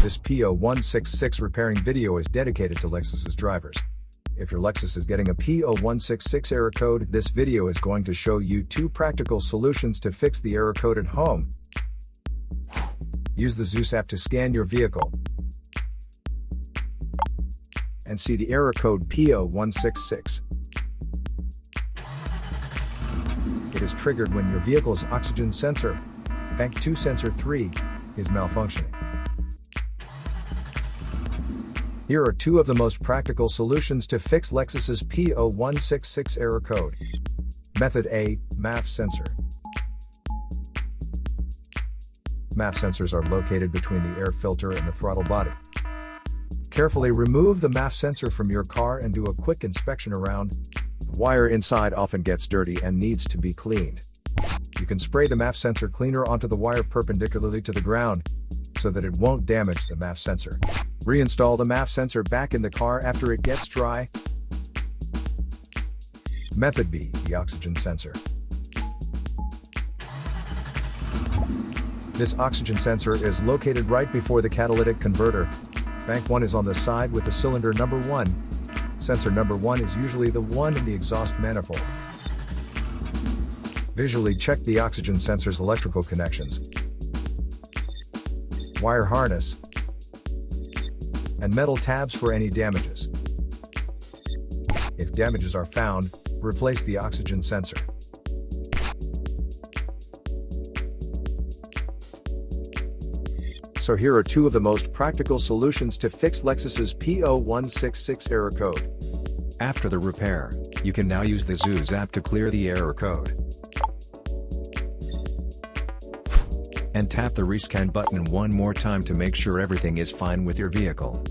This P0166 repairing video is dedicated to Lexus's drivers. If your Lexus is getting a P0166 error code, this video is going to show you 2 practical solutions to fix the error code at home. Use the Zeus app to scan your vehicle and see the error code P0166. It is triggered when your vehicle's oxygen sensor, Bank 2 Sensor 3, is malfunctioning. Here are 2 of the most practical solutions to fix Lexus's P0166 error code. Method A, MAF Sensor. MAF sensors are located between the air filter and the throttle body. Carefully remove the MAF sensor from your car and do a quick inspection around. The wire inside often gets dirty and needs to be cleaned. You can spray the MAF sensor cleaner onto the wire perpendicularly to the ground, so that it won't damage the MAF sensor. Reinstall the MAF sensor back in the car after it gets dry. Method B, the oxygen sensor. This oxygen sensor is located right before the catalytic converter. Bank 1 is on the side with the cylinder number 1. Sensor number 1 is usually the one in the exhaust manifold. Visually check the oxygen sensor's electrical connections, wire harness, and metal tabs for any damages. If damages are found, replace the oxygen sensor. So here are 2 of the most practical solutions to fix Lexus's P0166 error code. After the repair, you can now use the Zeus app to clear the error code. And tap the rescan button one more time to make sure everything is fine with your vehicle.